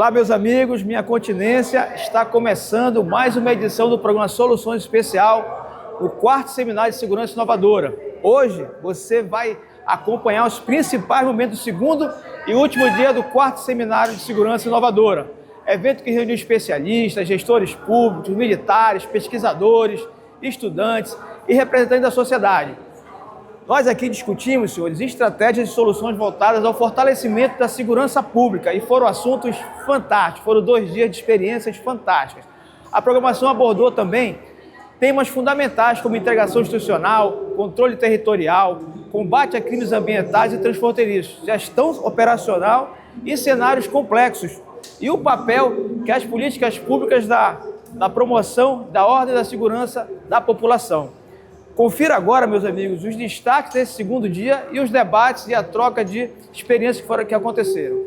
Olá, meus amigos, minha continência, está começando mais uma edição do programa Soluções Especial, o quarto Seminário de Segurança Inovadora. Hoje você vai acompanhar os principais momentos do segundo e último dia do quarto Seminário de Segurança Inovadora. Evento que reuniu especialistas, gestores públicos, militares, pesquisadores, estudantes e representantes da sociedade. Nós aqui discutimos, senhores, estratégias e soluções voltadas ao fortalecimento da segurança pública e foram assuntos fantásticos, foram 2 dias de experiências fantásticas. A programação abordou também temas fundamentais como integração institucional, controle territorial, combate a crimes ambientais e transfronteiriços, gestão operacional e cenários complexos e o papel que as políticas públicas na promoção da ordem e da segurança da população. Confira agora, meus amigos, os destaques desse segundo dia e os debates e a troca de experiências que aconteceram.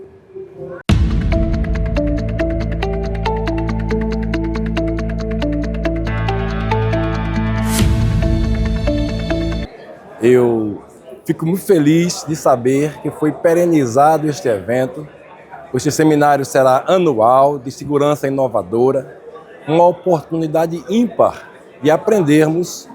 Eu fico muito feliz de saber que foi perenizado este evento. Este seminário será anual de segurança inovadora, uma oportunidade ímpar de aprendermos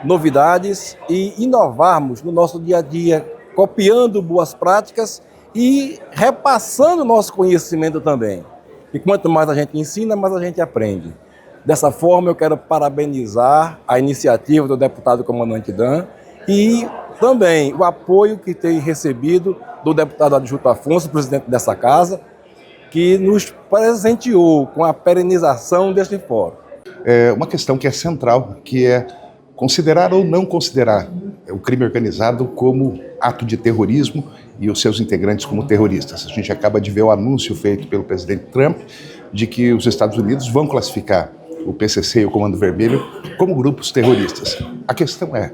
novidades e inovarmos no nosso dia a dia, copiando boas práticas e repassando nosso conhecimento também. E quanto mais a gente ensina, mais a gente aprende. Dessa forma, eu quero parabenizar a iniciativa do deputado comandante Dan e também o apoio que tem recebido do deputado Adjunto Afonso, presidente dessa casa, que nos presenteou com a perenização deste fórum. É uma questão que é central, que é considerar ou não considerar o crime organizado como ato de terrorismo e os seus integrantes como terroristas. A gente acaba de ver o anúncio feito pelo presidente Trump de que os Estados Unidos vão classificar o PCC e o Comando Vermelho como grupos terroristas. A questão é,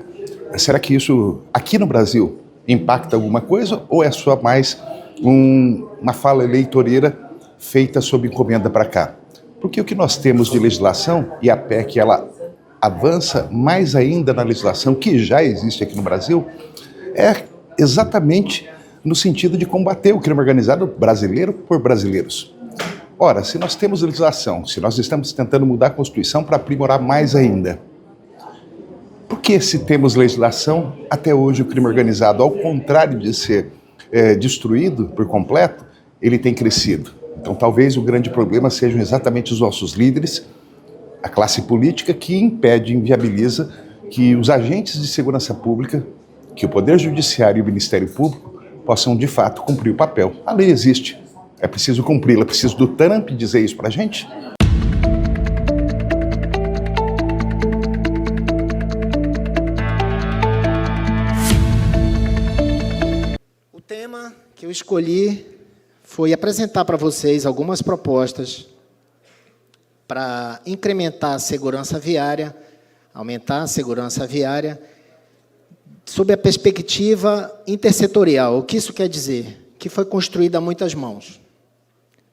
será que isso aqui no Brasil impacta alguma coisa ou é só mais uma fala eleitoreira feita sob encomenda para cá? Porque o que nós temos de legislação, e a PEC ela avança mais ainda na legislação que já existe aqui no Brasil, é exatamente no sentido de combater o crime organizado brasileiro por brasileiros. Ora, se nós temos legislação, se nós estamos tentando mudar a Constituição para aprimorar mais ainda, por que se temos legislação, até hoje o crime organizado, ao contrário de ser destruído por completo, ele tem crescido? Então talvez o grande problema sejam exatamente os nossos líderes, a classe política que impede, inviabiliza que os agentes de segurança pública, que o Poder Judiciário e o Ministério Público possam de fato cumprir o papel. A lei existe, é preciso cumpri-la, é preciso do Trump dizer isso para a gente? O tema que eu escolhi foi apresentar para vocês algumas propostas para incrementar a segurança viária, aumentar a segurança viária, sob a perspectiva intersetorial. O que isso quer dizer? Que foi construída a muitas mãos.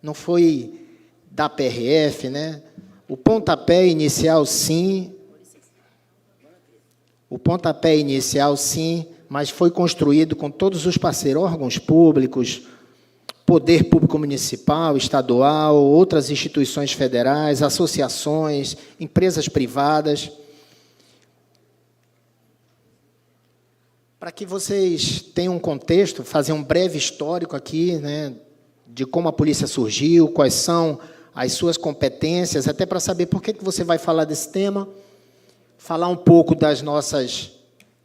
Não foi da PRF, né? O pontapé inicial, sim. O pontapé inicial, sim, mas foi construído com todos os parceiros, órgãos públicos, Poder Público Municipal, Estadual, outras instituições federais, associações, empresas privadas. Para que vocês tenham um contexto, fazer um breve histórico aqui, né, de como a polícia surgiu, quais são as suas competências, até para saber por que você vai falar desse tema, falar um pouco das nossas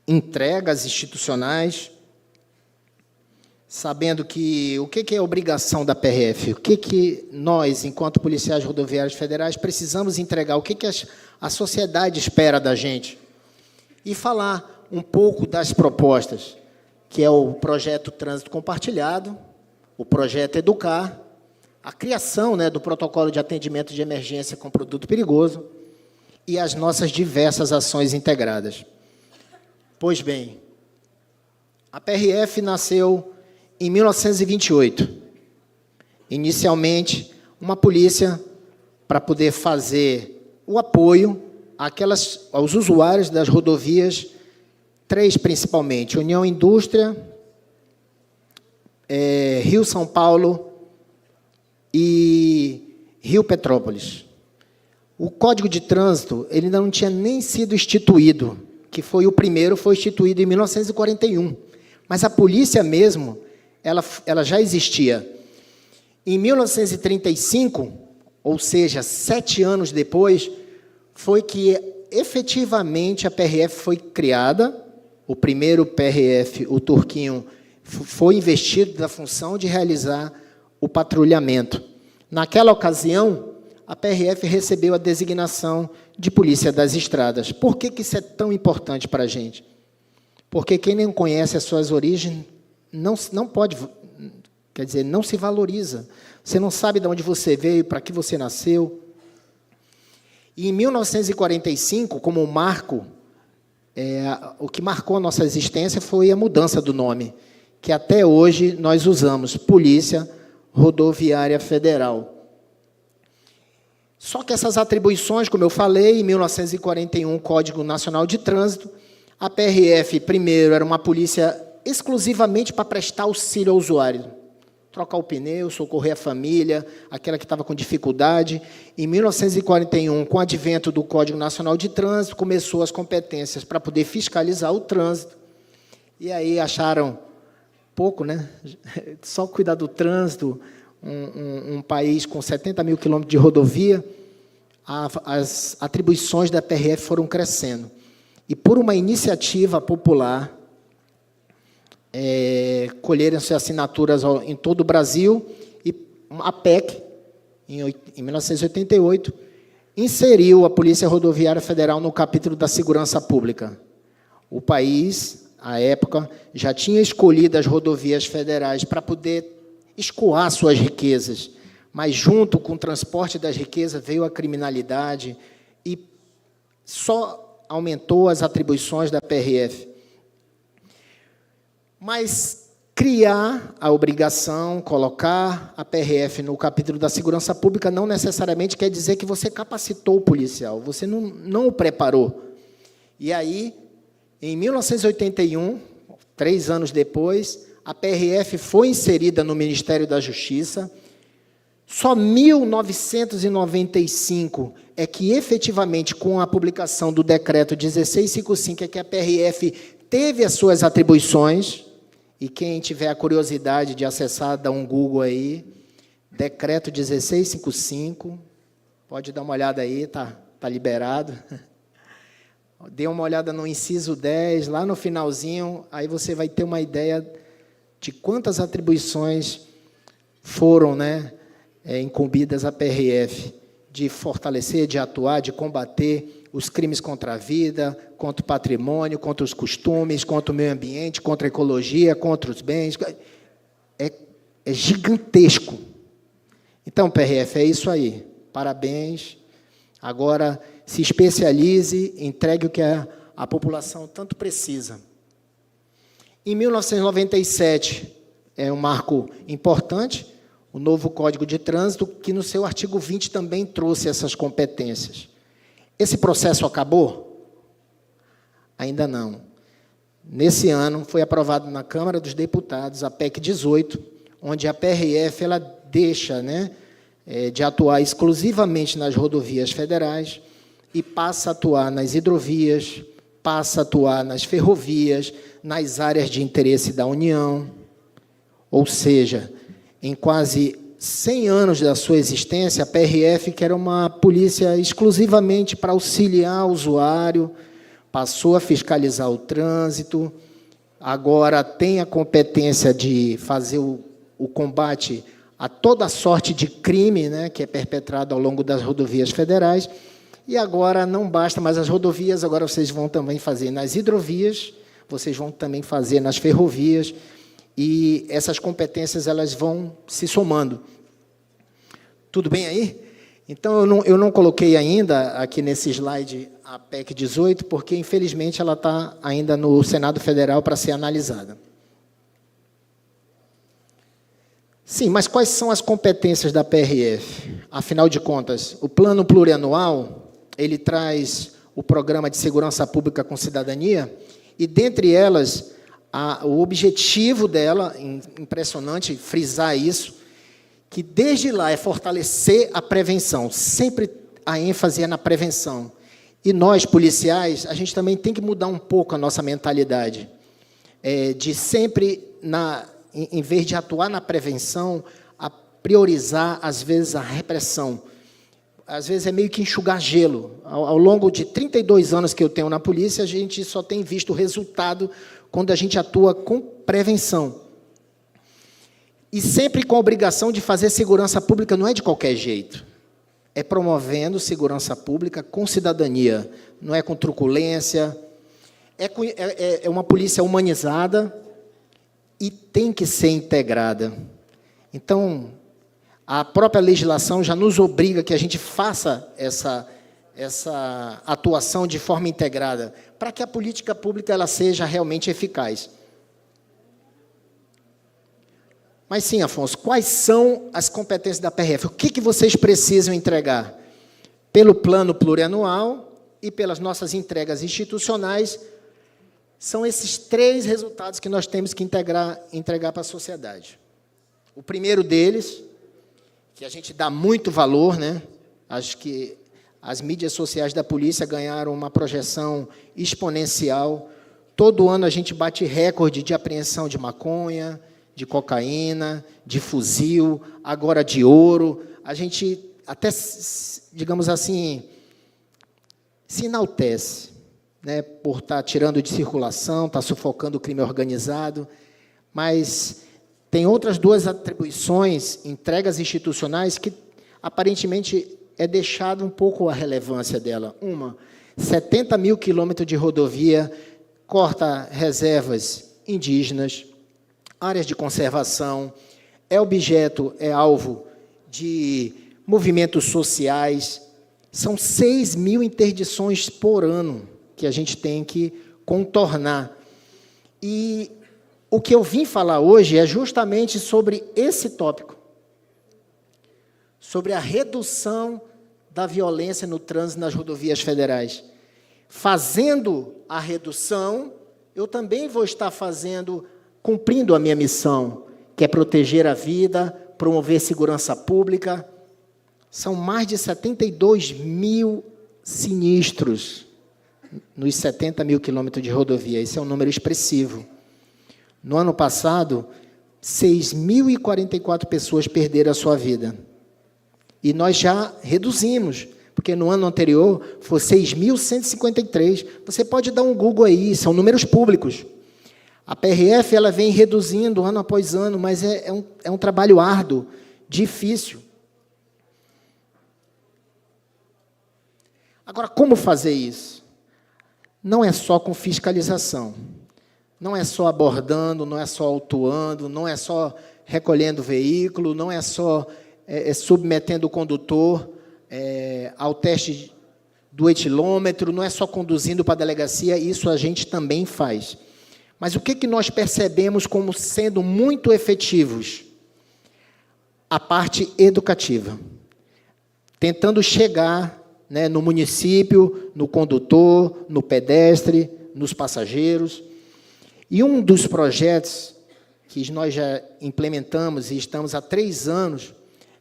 entregas institucionais, sabendo que o que é obrigação da PRF, o que nós, enquanto policiais rodoviários federais, precisamos entregar, o que a sociedade espera da gente. E falar um pouco das propostas, que é o projeto Trânsito Compartilhado, o projeto Educar, a criação, né, do protocolo de atendimento de emergência com produto perigoso e as nossas diversas ações integradas. Pois bem, a PRF nasceu em 1928, inicialmente, uma polícia para poder fazer o apoio aos usuários das rodovias, 3 principalmente, União Indústria, Rio-São Paulo e Rio Petrópolis. O Código de Trânsito ele ainda não tinha nem sido instituído, que foi o primeiro, foi instituído em 1941. Mas a polícia mesmo, ela já existia. Em 1935, ou seja, 7 anos depois, foi que efetivamente a PRF foi criada. O primeiro PRF, o Turquinho, foi investido da função de realizar o patrulhamento. Naquela ocasião, a PRF recebeu a designação de Polícia das Estradas. Por que isso é tão importante para a gente? Porque quem não conhece as suas origens não pode, quer dizer, não se valoriza. Você não sabe de onde você veio, para que você nasceu. E em 1945, como marco, o que marcou a nossa existência foi a mudança do nome, que até hoje nós usamos, Polícia Rodoviária Federal. Só que essas atribuições, como eu falei, em 1941, Código Nacional de Trânsito, a PRF, primeiro, era uma polícia exclusivamente para prestar auxílio ao usuário. Trocar o pneu, socorrer a família, aquela que estava com dificuldade. Em 1941, com o advento do Código Nacional de Trânsito, começou as competências para poder fiscalizar o trânsito. E aí acharam pouco, né? Só cuidar do trânsito, um país com 70 mil quilômetros de rodovia, as atribuições da PRF foram crescendo. E, por uma iniciativa popular, colheram-se assinaturas em todo o Brasil, e a PEC, em 1988, inseriu a Polícia Rodoviária Federal no capítulo da Segurança Pública. O país, à época, já tinha escolhido as rodovias federais para poder escoar suas riquezas, mas, junto com o transporte das riquezas, veio a criminalidade e só aumentou as atribuições da PRF. Mas criar a obrigação, colocar a PRF no capítulo da segurança pública não necessariamente quer dizer que você capacitou o policial, você não o preparou. E aí, em 1981, 3 anos depois, a PRF foi inserida no Ministério da Justiça. Só 1995 é que, efetivamente, com a publicação do decreto 1655, é que a PRF teve as suas atribuições. E quem tiver a curiosidade de acessar, dá um Google aí, decreto 1655, pode dar uma olhada aí, tá liberado. Dê uma olhada no inciso 10, lá no finalzinho, aí você vai ter uma ideia de quantas atribuições foram, incumbidas à PRF, de fortalecer, de atuar, de combater os crimes contra a vida, contra o patrimônio, contra os costumes, contra o meio ambiente, contra a ecologia, contra os bens. É gigantesco. Então, PRF, é isso aí. Parabéns. Agora, se especialize, entregue o que a população tanto precisa. Em 1997, é um marco importante, o novo Código de Trânsito, que no seu artigo 20 também trouxe essas competências. Esse processo acabou? Ainda não. Nesse ano, foi aprovado na Câmara dos Deputados a PEC 18, onde a PRF ela deixa de atuar exclusivamente nas rodovias federais e passa a atuar nas hidrovias, passa a atuar nas ferrovias, nas áreas de interesse da União. Ou seja, em quase 100 anos da sua existência, a PRF, que era uma polícia exclusivamente para auxiliar o usuário, passou a fiscalizar o trânsito, agora tem a competência de fazer o combate a toda sorte de crime, que é perpetrado ao longo das rodovias federais, e agora não basta mais as rodovias, agora vocês vão também fazer nas hidrovias, vocês vão também fazer nas ferrovias, e essas competências elas vão se somando. Tudo bem aí? Então, eu não coloquei ainda aqui nesse slide a PEC 18, porque, infelizmente, ela está ainda no Senado Federal para ser analisada. Sim, mas quais são as competências da PRF? Afinal de contas, o Plano Plurianual, ele traz o Programa de Segurança Pública com Cidadania, e, dentre elas, o objetivo dela, impressionante frisar isso, que desde lá é fortalecer a prevenção, sempre a ênfase é na prevenção. E nós, policiais, a gente também tem que mudar um pouco a nossa mentalidade, de sempre, em vez de atuar na prevenção, a priorizar, às vezes, a repressão. Às vezes é meio que enxugar gelo. Ao longo de 32 anos que eu tenho na polícia, a gente só tem visto o resultado quando a gente atua com prevenção. E sempre com a obrigação de fazer segurança pública, não é de qualquer jeito. É promovendo segurança pública com cidadania, não é com truculência. É uma polícia humanizada e tem que ser integrada. Então, a própria legislação já nos obriga que a gente faça essa atuação de forma integrada, para que a política pública ela seja realmente eficaz. Mas sim, Afonso, quais são as competências da PRF? O que vocês precisam entregar? Pelo plano plurianual e pelas nossas entregas institucionais, são esses 3 resultados que nós temos que entregar para a sociedade. O primeiro deles, que a gente dá muito valor, né? Acho que as mídias sociais da polícia ganharam uma projeção exponencial. Todo ano a gente bate recorde de apreensão de maconha, de cocaína, de fuzil, agora de ouro. A gente até, digamos assim, se enaltece, né, por estar tirando de circulação, estar sufocando o crime organizado, mas tem outras 2 atribuições, entregas institucionais, que aparentemente é deixado um pouco a relevância dela. Uma, 70 mil quilômetros de rodovia, corta reservas indígenas, áreas de conservação, é alvo de movimentos sociais. São 6 mil interdições por ano que a gente tem que contornar. E o que eu vim falar hoje é justamente sobre esse tópico, sobre a redução da violência no trânsito nas rodovias federais. Fazendo a redução, eu também vou estar cumprindo a minha missão, que é proteger a vida, promover segurança pública. São mais de 72 mil sinistros nos 70 mil quilômetros de rodovia. Esse é um número expressivo. No ano passado, 6.044 pessoas perderam a sua vida. E nós já reduzimos, porque no ano anterior foi 6.153. Você pode dar um Google aí, são números públicos. A PRF ela vem reduzindo ano após ano, mas é um trabalho árduo, difícil. Agora, como fazer isso? Não é só com fiscalização, não é só abordando, não é só autuando, não é só recolhendo o veículo, não é só submetendo o condutor ao teste do etilômetro, não é só conduzindo para a delegacia, isso a gente também faz. Mas o que nós percebemos como sendo muito efetivos? A parte educativa. Tentando chegar, né, no município, no condutor, no pedestre, nos passageiros. E um dos projetos que nós já implementamos e estamos há 3 anos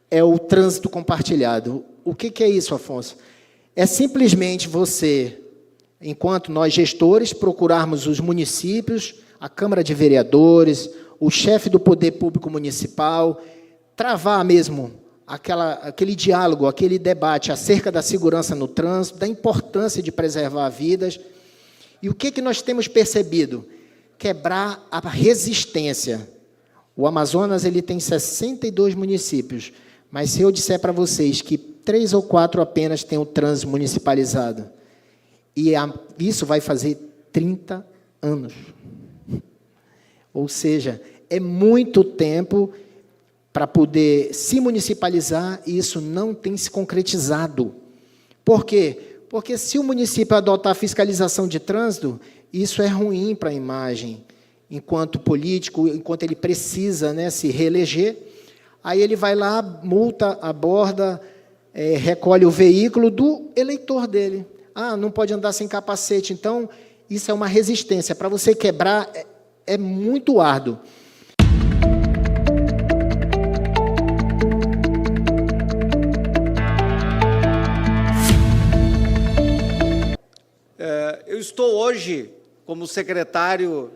é o trânsito compartilhado. O que é isso, Afonso? É simplesmente você, enquanto nós gestores, procurarmos os municípios, a Câmara de Vereadores, o chefe do Poder Público Municipal, travar mesmo aquele diálogo, aquele debate acerca da segurança no trânsito, da importância de preservar vidas. E o que nós temos percebido? Quebrar a resistência. O Amazonas ele tem 62 municípios, mas se eu disser para vocês que 3 ou 4 apenas têm o trânsito municipalizado, e isso vai fazer 30 anos. Ou seja, é muito tempo para poder se municipalizar, e isso não tem se concretizado. Por quê? Porque se o município adotar a fiscalização de trânsito, isso é ruim para a imagem, enquanto político, enquanto ele precisa, né, se reeleger, aí ele vai lá, multa, aborda, recolhe o veículo do eleitor dele. Ah, não pode andar sem capacete. Então, isso é uma resistência. Para você quebrar, é muito árduo. estou hoje como secretário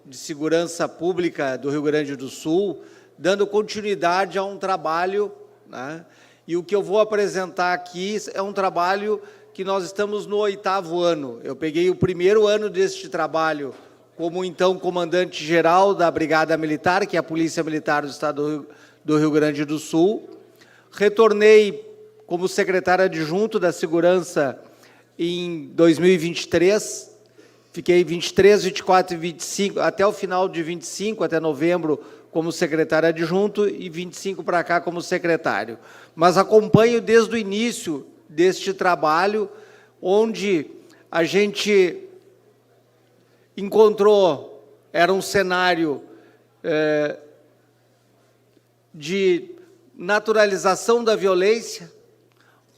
de Segurança Pública do Rio Grande do Sul, dando continuidade a um trabalho, né? E o que eu vou apresentar aqui é um trabalho que nós estamos no 8º ano. Eu peguei o primeiro ano deste trabalho como, então, comandante-geral da Brigada Militar, que é a Polícia Militar do Estado do Rio Grande do Sul. Retornei como secretário adjunto da Segurança em 2023. Fiquei 23, 24 e 25, até o final de 25, até novembro, como secretário adjunto, e 25 para cá como secretário. Mas acompanho desde o início deste trabalho, onde a gente encontrou, era um cenário de naturalização da violência,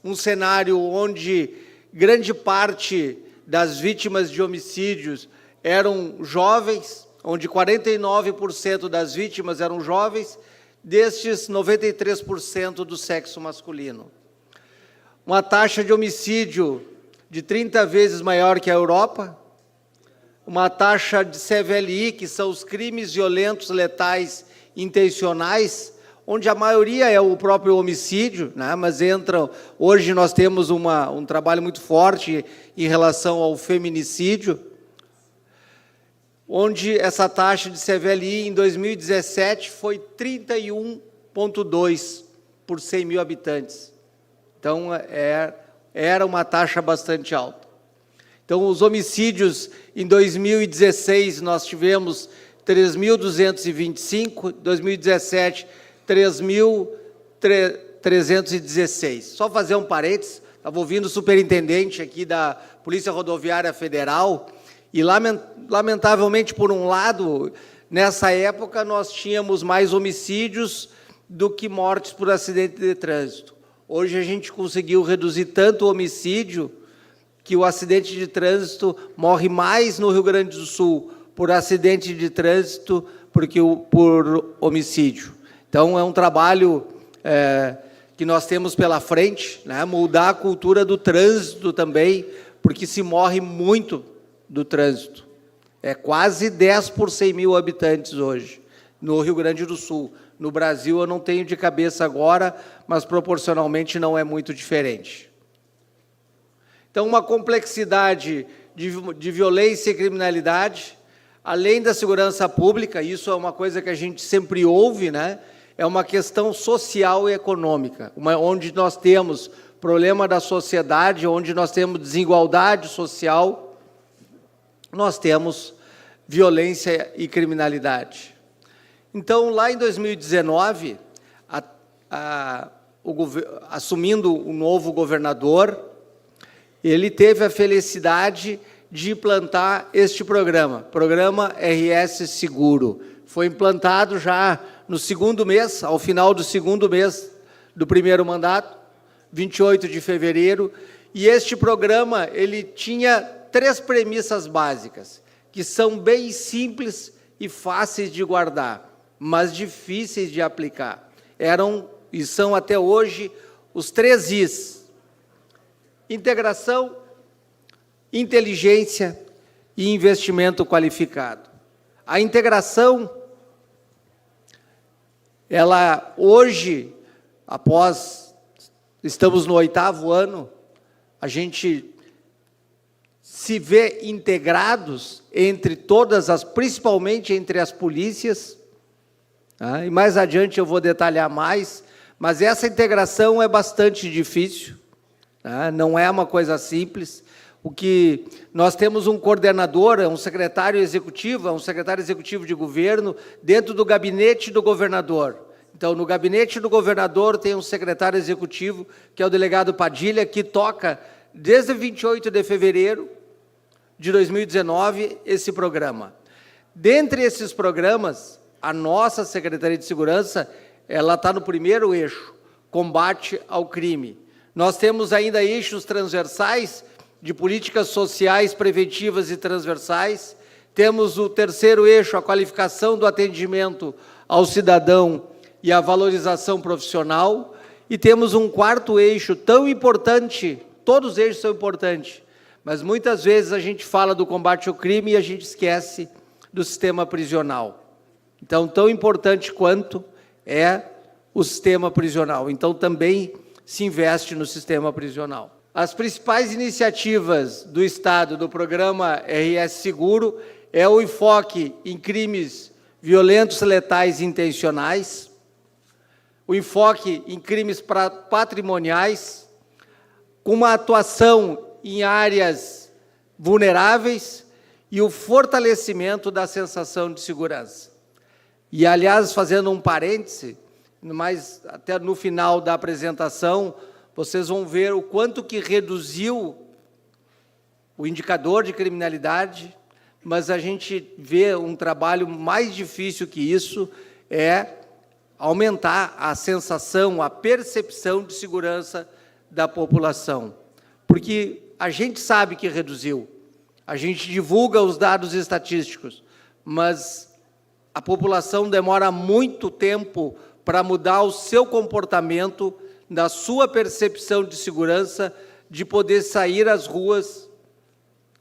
um cenário onde grande parte das vítimas de homicídios eram jovens, onde 49% das vítimas eram jovens, destes 93% do sexo masculino. Uma taxa de homicídio de 30 vezes maior que a Europa, uma taxa de CVLI, que são os crimes violentos, letais, intencionais, onde a maioria é o próprio homicídio, né? Mas entram, hoje nós temos um trabalho muito forte em relação ao feminicídio, onde essa taxa de CVLI em 2017 foi 31,2 por 100 mil habitantes. Então, era uma taxa bastante alta. Então, os homicídios, em 2016, nós tivemos 3.225, 2017, 3.316. Só fazer um parênteses, estava ouvindo o superintendente aqui da Polícia Rodoviária Federal, e, lamentavelmente, por um lado, nessa época, nós tínhamos mais homicídios do que mortes por acidente de trânsito. Hoje, a gente conseguiu reduzir tanto o homicídio que o acidente de trânsito morre mais no Rio Grande do Sul por acidente de trânsito por homicídio. Então, é um trabalho que nós temos pela frente, né? Mudar a cultura do trânsito também, porque se morre muito do trânsito. É quase 10 por 100 mil habitantes hoje, no Rio Grande do Sul. No Brasil, eu não tenho de cabeça agora, mas proporcionalmente não é muito diferente. Então, uma complexidade de violência e criminalidade, além da segurança pública, isso é uma coisa que a gente sempre ouve, né? É uma questão social e econômica, onde nós temos problema da sociedade, onde nós temos desigualdade social, nós temos violência e criminalidade. Então, lá em 2019, assumindo o novo governador, ele teve a felicidade de implantar este programa RS Seguro. Foi implantado já no segundo mês, ao final do segundo mês do primeiro mandato, 28 de fevereiro, e este programa ele tinha 3 premissas básicas, que são bem simples e fáceis de guardar, mas difíceis de aplicar. Eram, e são até hoje, os 3 Is: integração, inteligência e investimento qualificado. A integração, ela hoje, estamos no 8º ano, a gente se vê integrados entre todas principalmente entre as polícias, tá? E mais adiante eu vou detalhar mais, mas essa integração é bastante difícil, tá? Não é uma coisa simples. O que nós temos um coordenador, um secretário executivo de governo, dentro do gabinete do governador. Então, no gabinete do governador tem um secretário executivo, que é o delegado Padilha, que toca, desde 28 de fevereiro de 2019, esse programa. Dentre esses programas, a nossa Secretaria de Segurança, ela está no primeiro eixo, combate ao crime. Nós temos ainda eixos transversais de políticas sociais preventivas e transversais. Temos o terceiro eixo, a qualificação do atendimento ao cidadão e a valorização profissional. E temos um quarto eixo tão importante, todos os eixos são importantes, mas muitas vezes a gente fala do combate ao crime e a gente esquece do sistema prisional. Então, tão importante quanto é o sistema prisional. Então, também se investe no sistema prisional. As principais iniciativas do Estado do programa RS Seguro é o enfoque em crimes violentos, letais e intencionais, o enfoque em crimes patrimoniais, com uma atuação em áreas vulneráveis e o fortalecimento da sensação de segurança. E, aliás, fazendo um parêntese, mas até no final da apresentação, vocês vão ver o quanto que reduziu o indicador de criminalidade, mas a gente vê um trabalho mais difícil que isso, é aumentar a sensação, a percepção de segurança da população. Porque a gente sabe que reduziu, a gente divulga os dados estatísticos, mas a população demora muito tempo para mudar o seu comportamento, da sua percepção de segurança, de poder sair às ruas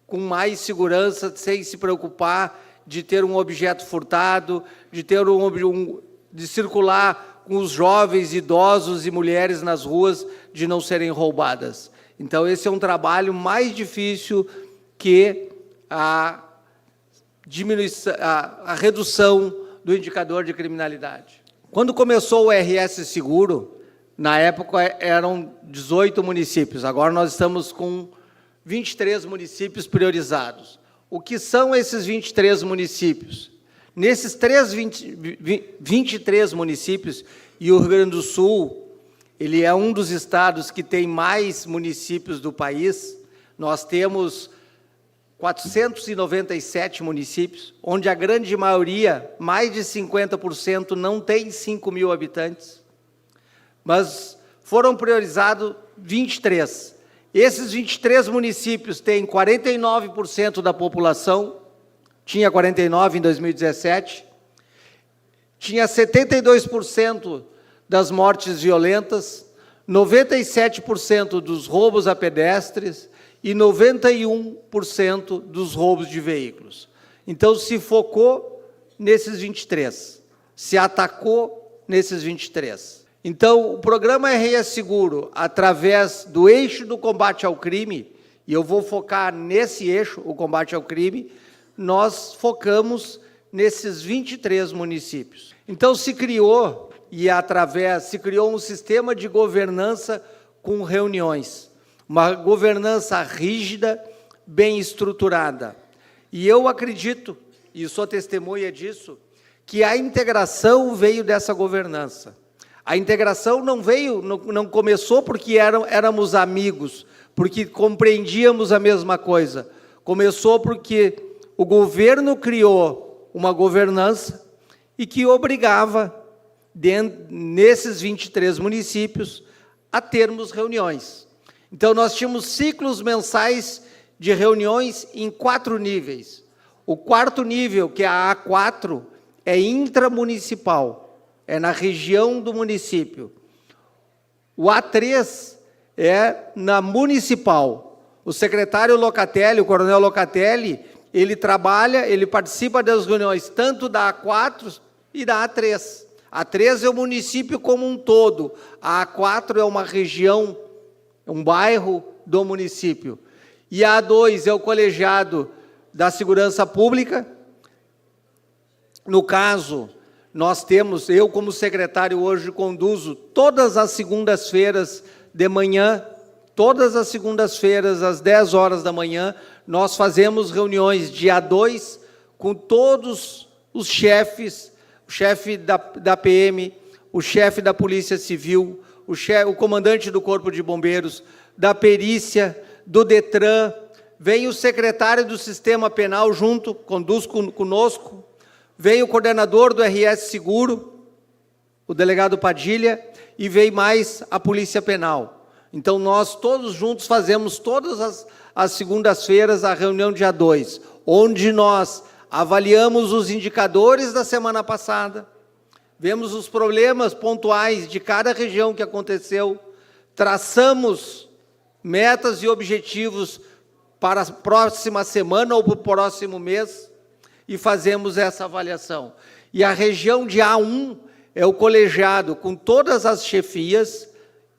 com mais segurança, sem se preocupar de ter um objeto furtado, de ter de circular com os jovens, idosos e mulheres nas ruas, de não serem roubadas. Então, esse é um trabalho mais difícil que a redução do indicador de criminalidade. Quando começou o RS Seguro, na época eram 18 municípios, agora nós estamos com 23 municípios priorizados. O que são esses 23 municípios? Nesses 23 municípios, e o Rio Grande do Sul, ele é um dos estados que tem mais municípios do país, nós temos 497 municípios, onde a grande maioria, mais de 50%, não tem 5 mil habitantes, mas foram priorizados 23. Esses 23 municípios têm 49% da população, tinha 49% em 2017, tinha 72% das mortes violentas, 97% dos roubos a pedestres e 91% dos roubos de veículos. Então, se focou nesses 23, se atacou nesses 23. Então, o programa RS Seguro, através do eixo do combate ao crime, e eu vou focar nesse eixo, o combate ao crime, nós focamos nesses 23 municípios. Então, se criou um sistema de governança com reuniões, uma governança rígida, bem estruturada. E eu acredito, e sou testemunha disso, que a integração veio dessa governança. A integração não começou porque éramos amigos, porque compreendíamos a mesma coisa. Começou porque o governo criou uma governança e que obrigava, nesses 23 municípios, a termos reuniões. Então, nós tínhamos ciclos mensais de reuniões em 4 níveis. O 4º nível, que é a A4, é intramunicipal, é na região do município. O A3 é na municipal. O secretário Locatelli, o coronel Locatelli, ele participa das reuniões tanto da A4 e da A3. A A3 é o município como um todo. A A4 é uma região, um bairro do município. E a A2 é o colegiado da segurança pública. No caso, eu como secretário hoje conduzo todas as segundas-feiras de manhã, todas as segundas-feiras às 10 horas da manhã, nós fazemos reuniões de A2 com todos os chefes, o chefe da PM, o chefe da Polícia Civil, o comandante do Corpo de Bombeiros, da perícia, do DETRAN, vem o secretário do Sistema Penal junto, conduz conosco, vem o coordenador do RS Seguro, o delegado Padilha, e vem mais a Polícia Penal. Então, nós todos juntos fazemos todas as segundas-feiras a reunião de A2, onde nós avaliamos os indicadores da semana passada, vemos os problemas pontuais de cada região que aconteceu, traçamos metas e objetivos para a próxima semana ou para o próximo mês e fazemos essa avaliação. E a região de A1 é o colegiado com todas as chefias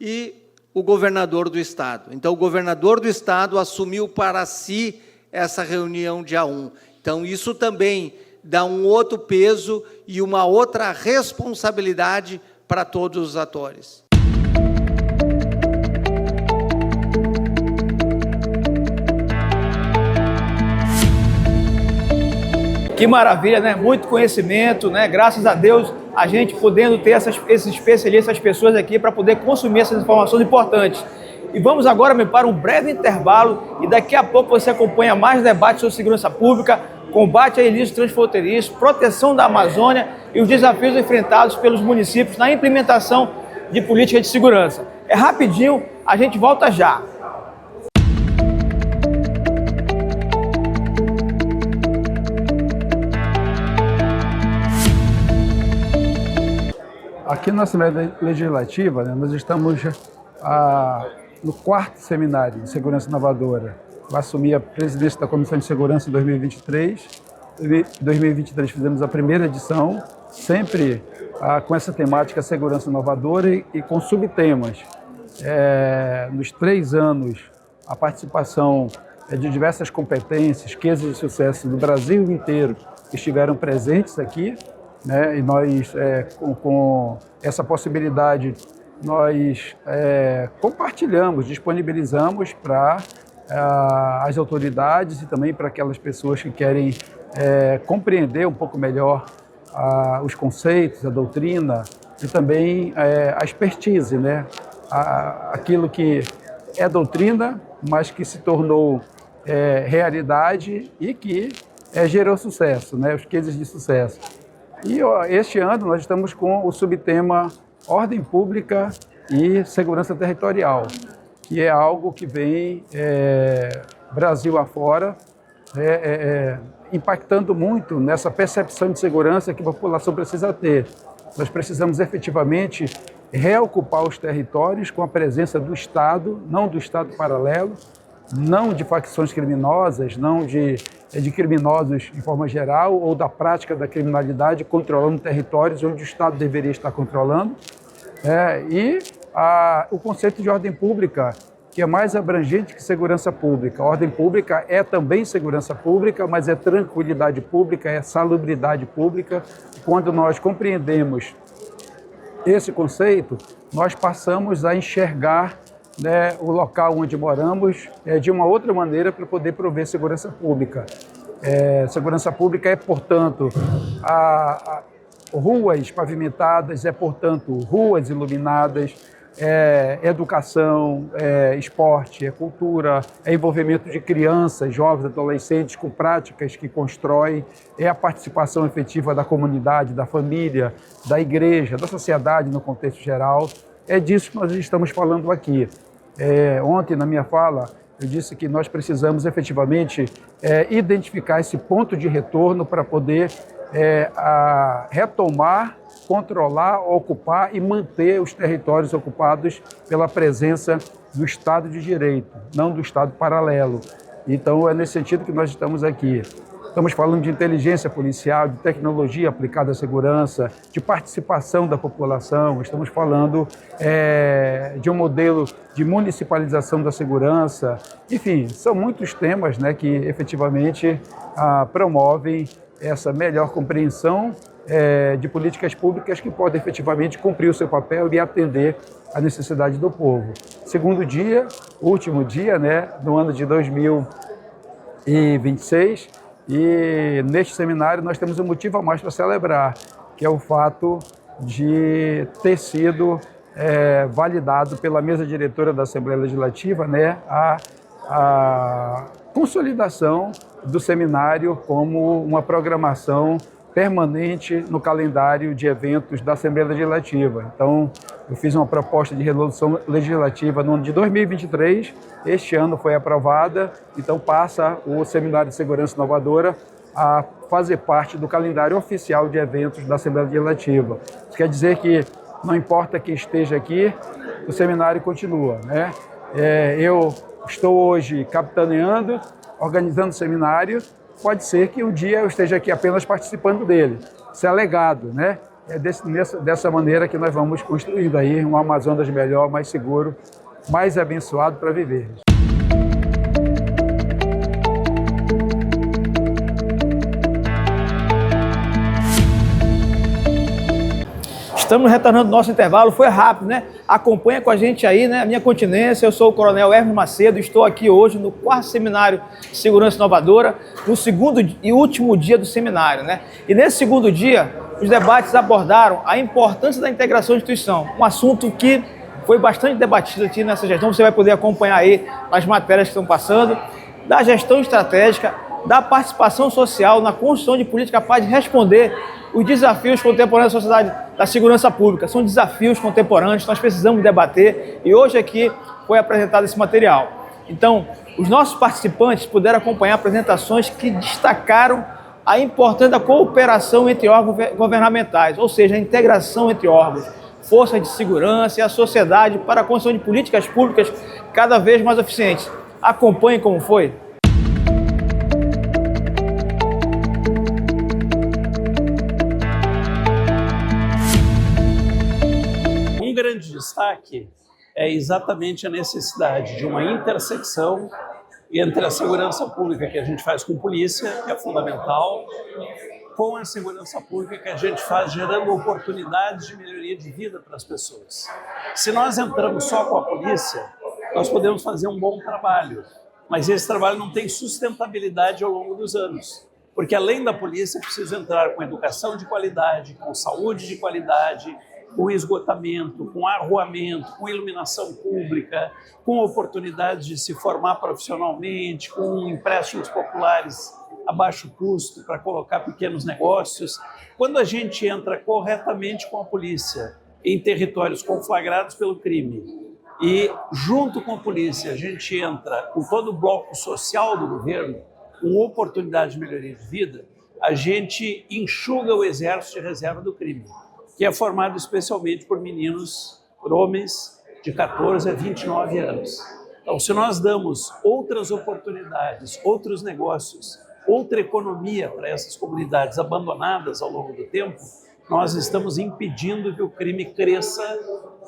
e o governador do Estado. Então, o governador do Estado assumiu para si essa reunião de A1. Então, isso também dá um outro peso e uma outra responsabilidade para todos os atores. Que maravilha, né? Muito conhecimento, né? Graças a Deus, a gente podendo ter esses especialistas, essas pessoas aqui para poder consumir essas informações importantes. E vamos agora para um breve intervalo e daqui a pouco você acompanha mais debates sobre segurança pública, combate a ilícitos transfronteiriços, proteção da Amazônia e os desafios enfrentados pelos municípios na implementação de políticas de segurança. É rapidinho, a gente volta já. Aqui na Assembleia Legislativa, né, nós estamos no 4º Seminário de Segurança Inovadora. Eu assumi a presidência da Comissão de Segurança em 2023. Em 2023 fizemos a primeira edição, sempre com essa temática Segurança Inovadora e com subtemas. Nos 3 anos, a participação de diversas competências, cases de sucesso do Brasil inteiro que estiveram presentes aqui, né? E nós, com essa possibilidade, nós compartilhamos, disponibilizamos para as autoridades e também para aquelas pessoas que querem compreender um pouco melhor os conceitos, a doutrina e também a expertise, né? Aquilo que é doutrina, mas que se tornou realidade e que gerou sucesso, né? Os cases de sucesso. E este ano nós estamos com o subtema Ordem Pública e Segurança Territorial, que é algo que vem Brasil afora, impactando muito nessa percepção de segurança que a população precisa ter. Nós precisamos efetivamente reocupar os territórios com a presença do Estado, não do Estado paralelo, não de facções criminosas, não de criminosos em forma geral ou da prática da criminalidade controlando territórios onde o Estado deveria estar controlando. O conceito de ordem pública, que é mais abrangente que segurança pública. A ordem pública é também segurança pública, mas é tranquilidade pública, é salubridade pública. Quando nós compreendemos esse conceito, nós passamos a enxergar, né, o local onde moramos de uma outra maneira para poder prover segurança pública. Segurança pública é, portanto, ruas pavimentadas, é, portanto, ruas iluminadas, educação, esporte, cultura, envolvimento de crianças, jovens, adolescentes com práticas que constroem, a participação efetiva da comunidade, da família, da igreja, da sociedade no contexto geral. É disso que nós estamos falando aqui. Ontem, na minha fala, eu disse que nós precisamos efetivamente identificar esse ponto de retorno para poder retomar, controlar, ocupar e manter os territórios ocupados pela presença do Estado de Direito, não do Estado paralelo. Então, é nesse sentido que nós estamos aqui. Estamos falando de inteligência policial, de tecnologia aplicada à segurança, de participação da população, estamos falando de um modelo de municipalização da segurança. Enfim, são muitos temas, né, que efetivamente promovem essa melhor compreensão de políticas públicas que podem efetivamente cumprir o seu papel e atender à necessidade do povo. Segundo dia, último dia, né, do ano de 2026, e neste seminário nós temos um motivo a mais para celebrar, que é o fato de ter sido validado pela mesa diretora da Assembleia Legislativa, né, a consolidação do seminário como uma programação permanente no calendário de eventos da Assembleia Legislativa. Então, eu fiz uma proposta de resolução legislativa no ano de 2023, este ano foi aprovada, então passa o Seminário de Segurança Inovadora a fazer parte do calendário oficial de eventos da Assembleia Legislativa. Isso quer dizer que não importa quem esteja aqui, o seminário continua, né? Eu estou hoje capitaneando, organizando seminário. Pode ser que um dia eu esteja aqui apenas participando dele. Isso é legado, né? É dessa maneira que nós vamos construindo aí um Amazonas melhor, mais seguro, mais abençoado para viver. Estamos retornando do nosso intervalo, foi rápido, né? Acompanha com a gente aí, né? A minha continência, eu sou o Coronel Hermes Macedo, estou aqui hoje no 4º Seminário de Segurança Inovadora, no 2º e último dia do seminário, né? E nesse 2º dia, os debates abordaram a importância da integração da instituição, um assunto que foi bastante debatido aqui nessa gestão, você vai poder acompanhar aí as matérias que estão passando, da gestão estratégica, da participação social na construção de política capaz de responder os desafios contemporâneos da sociedade da segurança pública. São desafios contemporâneos, nós precisamos debater e hoje aqui foi apresentado esse material. Então, os nossos participantes puderam acompanhar apresentações que destacaram a importância da cooperação entre órgãos governamentais, ou seja, a integração entre órgãos, forças de segurança e a sociedade para a construção de políticas públicas cada vez mais eficientes. Acompanhe como foi. Um grande destaque é exatamente a necessidade de uma intersecção entre a segurança pública que a gente faz com polícia, que é fundamental, com a segurança pública que a gente faz gerando oportunidades de melhoria de vida para as pessoas. Se nós entramos só com a polícia, nós podemos fazer um bom trabalho, mas esse trabalho não tem sustentabilidade ao longo dos anos, porque além da polícia precisa entrar com educação de qualidade, com saúde de qualidade, com esgotamento, com arruamento, com iluminação pública, com oportunidades de se formar profissionalmente, com empréstimos populares a baixo custo para colocar pequenos negócios. Quando a gente entra corretamente com a polícia em territórios conflagrados pelo crime e junto com a polícia a gente entra com todo o bloco social do governo, com oportunidade de melhoria de vida, a gente enxuga o exército de reserva do crime, que é formado especialmente por meninos, por homens de 14 a 29 anos. Então, se nós damos outras oportunidades, outros negócios, outra economia para essas comunidades abandonadas ao longo do tempo, nós estamos impedindo que o crime cresça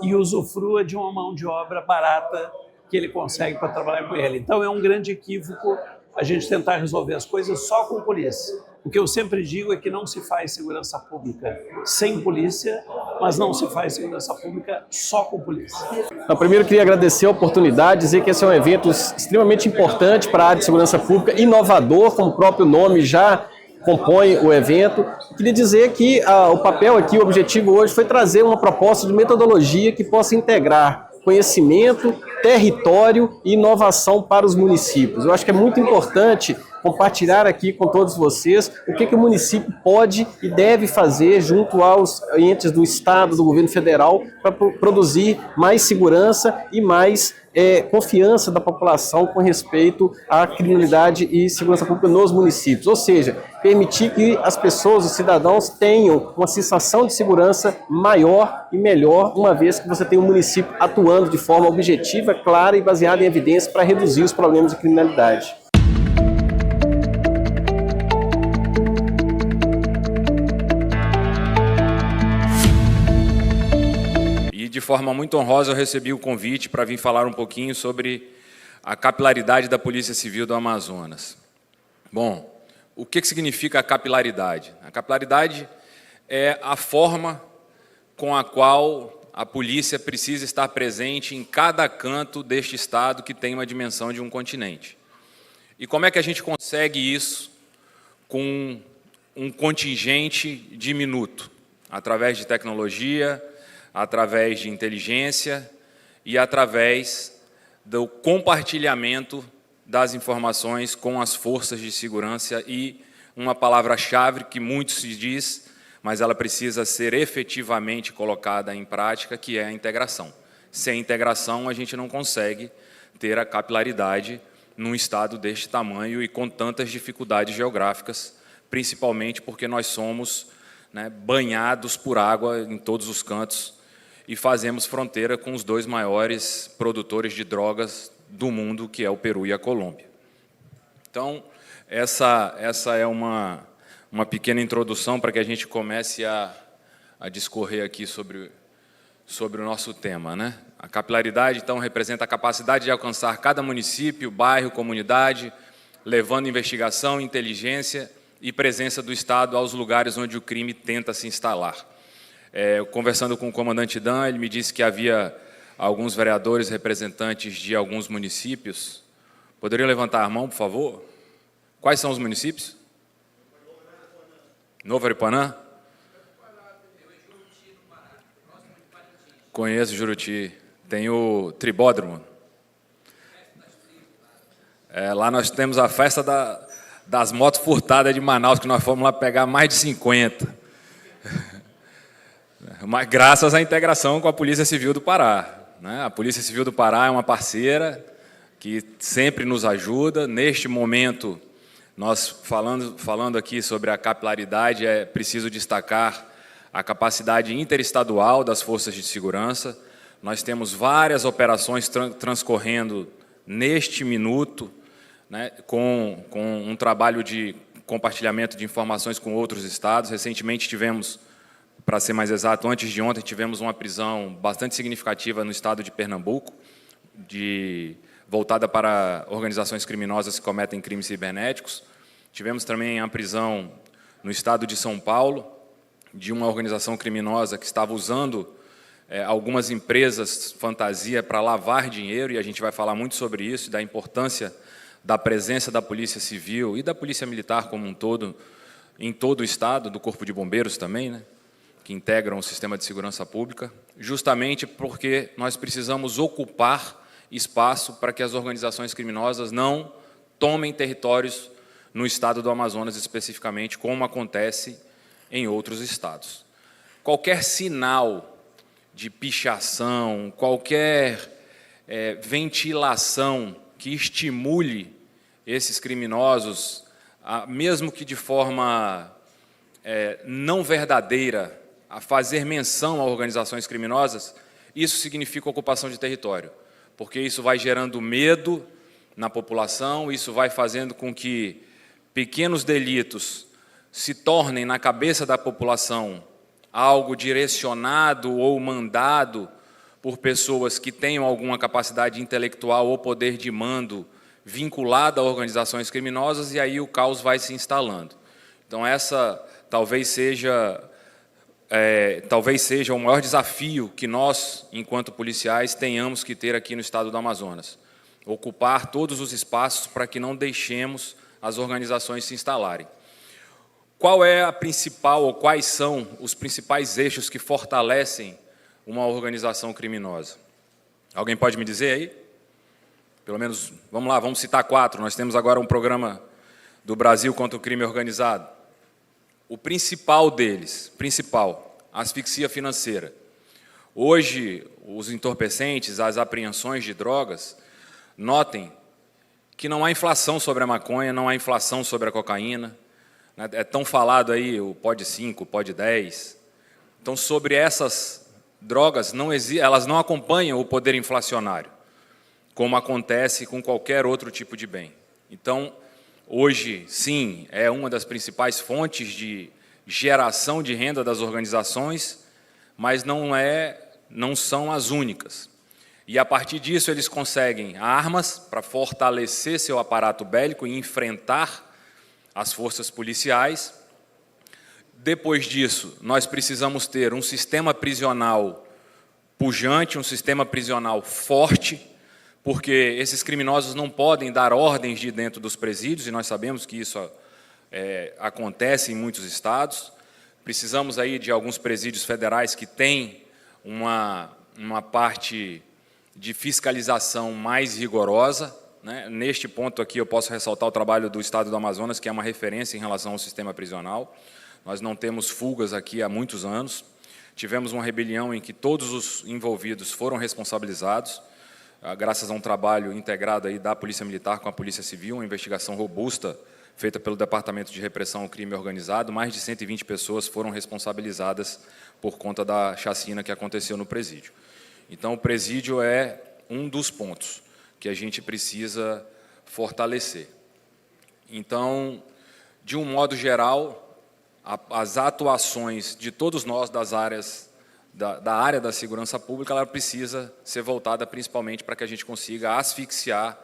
e usufrua de uma mão de obra barata que ele consegue para trabalhar com ele. Então, é um grande equívoco a gente tentar resolver as coisas só com polícia. O que eu sempre digo é que não se faz segurança pública sem polícia, mas não se faz segurança pública só com polícia. Primeiro, eu queria agradecer a oportunidade, dizer que esse é um evento extremamente importante para a área de segurança pública, inovador, como o próprio nome já compõe o evento. Eu queria dizer que o papel aqui, o objetivo hoje foi trazer uma proposta de metodologia que possa integrar conhecimento, território e inovação para os municípios. Eu acho que é muito importante compartilhar aqui com todos vocês o que o município pode e deve fazer junto aos entes do Estado, do governo federal, para produzir mais segurança e mais confiança da população com respeito à criminalidade e segurança pública nos municípios. Ou seja, permitir que as pessoas, os cidadãos, tenham uma sensação de segurança maior e melhor, uma vez que você tem um município atuando de forma objetiva, clara e baseada em evidências para reduzir os problemas de criminalidade. De forma muito honrosa, eu recebi o convite para vir falar um pouquinho sobre a capilaridade da Polícia Civil do Amazonas. Bom, o que significa a capilaridade? A capilaridade é a forma com a qual a polícia precisa estar presente em cada canto deste estado que tem uma dimensão de um continente. E como é que a gente consegue isso com um contingente diminuto? Através de tecnologia, através de inteligência e através do compartilhamento das informações com as forças de segurança e uma palavra-chave que muito se diz, mas ela precisa ser efetivamente colocada em prática, que é a integração. Sem integração, a gente não consegue ter a capilaridade num estado deste tamanho e com tantas dificuldades geográficas, principalmente porque nós somos banhados por água em todos os cantos e fazemos fronteira com os 2 maiores produtores de drogas do mundo, que é o Peru e a Colômbia. Então, essa é uma pequena introdução para que a gente comece a discorrer aqui sobre o nosso tema, né? A capilaridade, então, representa a capacidade de alcançar cada município, bairro, comunidade, levando investigação, inteligência e presença do Estado aos lugares onde o crime tenta se instalar. Conversando com o comandante Dan, ele me disse que havia alguns vereadores representantes de alguns municípios. Poderiam levantar a mão, por favor? Quais são os municípios? Novo Aripuanã? Conheço Juruti. Tem o Tribódromo. Lá nós temos a festa das motos furtadas de Manaus, que nós fomos lá pegar mais de 50. Mas graças à integração com a Polícia Civil do Pará, né? A Polícia Civil do Pará é uma parceira que sempre nos ajuda. Neste momento, nós falando aqui sobre a capilaridade, é preciso destacar a capacidade interestadual das forças de segurança. Nós temos várias operações transcorrendo neste minuto, né, com um trabalho de compartilhamento de informações com outros estados. Recentemente tivemos, para ser mais exato, antes de ontem, tivemos uma prisão bastante significativa no estado de Pernambuco, voltada para organizações criminosas que cometem crimes cibernéticos. Tivemos também a prisão no estado de São Paulo, de uma organização criminosa que estava usando algumas empresas fantasia para lavar dinheiro, e a gente vai falar muito sobre isso, da importância da presença da Polícia Civil e da Polícia Militar como um todo, em todo o Estado, do Corpo de Bombeiros também, né, que integram o sistema de segurança pública, justamente porque nós precisamos ocupar espaço para que as organizações criminosas não tomem territórios no estado do Amazonas, especificamente, como acontece em outros estados. Qualquer sinal de pichação, qualquer ventilação que estimule esses criminosos, mesmo que de forma não verdadeira, a fazer menção a organizações criminosas, isso significa ocupação de território, porque isso vai gerando medo na população, isso vai fazendo com que pequenos delitos se tornem, na cabeça da população, algo direcionado ou mandado por pessoas que tenham alguma capacidade intelectual ou poder de mando vinculada a organizações criminosas, e aí o caos vai se instalando. Então, essa talvez seja o maior desafio que nós, enquanto policiais, tenhamos que ter aqui no estado do Amazonas. Ocupar todos os espaços para que não deixemos as organizações se instalarem. Qual é a principal, ou quais são os principais eixos que fortalecem uma organização criminosa? Alguém pode me dizer aí? Pelo menos, vamos lá, vamos citar 4. Nós temos agora um programa do Brasil contra o crime organizado. O principal deles, asfixia financeira. Hoje, os entorpecentes, as apreensões de drogas, notem que não há inflação sobre a maconha, não há inflação sobre a cocaína. É tão falado aí o POD 5, o POD 10. Então, sobre essas drogas, elas não acompanham o poder inflacionário, como acontece com qualquer outro tipo de bem. Então, hoje, sim, é uma das principais fontes de geração de renda das organizações, mas não são as únicas. E, a partir disso, eles conseguem armas para fortalecer seu aparato bélico e enfrentar as forças policiais. Depois disso, nós precisamos ter um sistema prisional pujante, um sistema prisional forte, porque esses criminosos não podem dar ordens de dentro dos presídios, e nós sabemos que isso acontece em muitos estados. Precisamos aí de alguns presídios federais que têm uma parte de fiscalização mais rigorosa, né? Neste ponto aqui eu posso ressaltar o trabalho do Estado do Amazonas, que é uma referência em relação ao sistema prisional. Nós não temos fugas aqui há muitos anos. Tivemos uma rebelião em que todos os envolvidos foram responsabilizados, graças a um trabalho integrado aí da Polícia Militar com a Polícia Civil, uma investigação robusta feita pelo Departamento de Repressão ao Crime Organizado. Mais de 120 pessoas foram responsabilizadas por conta da chacina que aconteceu no presídio. Então, o presídio é um dos pontos. que a gente precisa fortalecer. Então, de um modo geral, as atuações de todos nós das áreas da área da segurança pública, ela precisa ser voltada principalmente para que a gente consiga asfixiar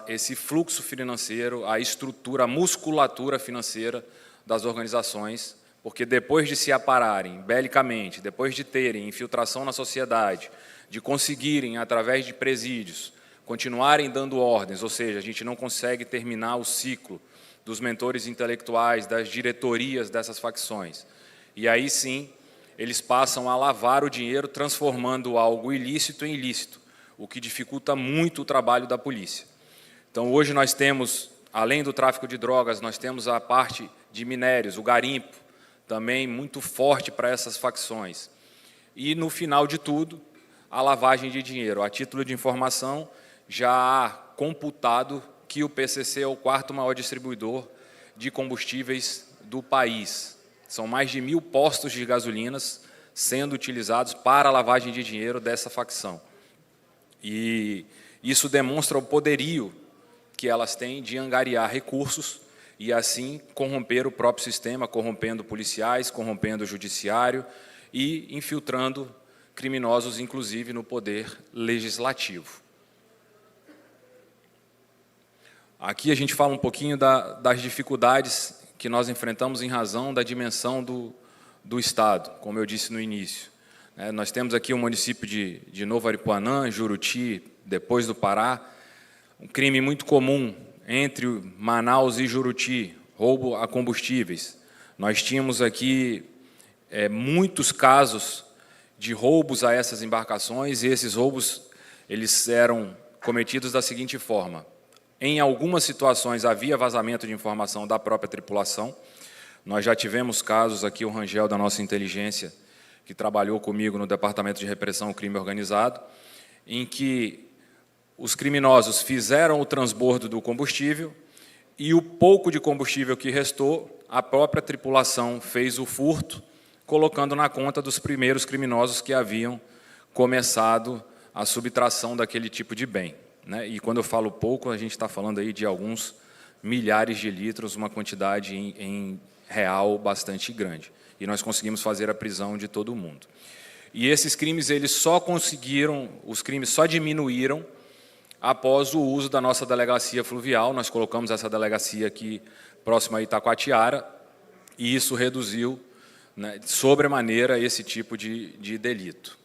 esse fluxo financeiro, a estrutura, a musculatura financeira das organizações, porque depois de se apararem belicamente, depois de terem infiltração na sociedade, de conseguirem, através de presídios, continuarem dando ordens, ou seja, a gente não consegue terminar o ciclo dos mentores intelectuais, das diretorias dessas facções. E aí sim, eles passam a lavar o dinheiro, transformando algo ilícito em ilícito, o que dificulta muito o trabalho da polícia. Então, hoje nós temos, além do tráfico de drogas, nós temos a parte de minérios, o garimpo, também muito forte para essas facções. E, no final de tudo, a lavagem de dinheiro. A título de informação, já há computado que o PCC é o 4º maior distribuidor de combustíveis do país. São mais de 1.000 postos de gasolinas sendo utilizados para a lavagem de dinheiro dessa facção. E isso demonstra o poderio que elas têm de angariar recursos e, assim, corromper o próprio sistema, corrompendo policiais, corrompendo o judiciário e infiltrando criminosos, inclusive, no poder legislativo. Aqui a gente fala um pouquinho das dificuldades que nós enfrentamos em razão da dimensão do Estado, como eu disse no início. Nós temos aqui o município de Novo Aripuanã, Juruti, depois do Pará, um crime muito comum entre Manaus e Juruti, roubo a combustíveis. Nós tínhamos aqui muitos casos de roubos a essas embarcações, e esses roubos eles eram cometidos da seguinte forma: em algumas situações havia vazamento de informação da própria tripulação. Nós já tivemos casos aqui, o Rangel da nossa inteligência, que trabalhou comigo no Departamento de Repressão ao Crime Organizado, em que os criminosos fizeram o transbordo do combustível e o pouco de combustível que restou, a própria tripulação fez o furto, colocando na conta dos primeiros criminosos que haviam começado a subtração daquele tipo de bem. E quando eu falo pouco, a gente está falando aí de alguns milhares de litros, uma quantidade em real bastante grande. E nós conseguimos fazer a prisão de todo mundo. E esses crimes, os crimes só diminuíram após o uso da nossa delegacia fluvial. Nós colocamos essa delegacia aqui próxima a Itacoatiara, e isso reduziu, sobremaneira, esse tipo de delito.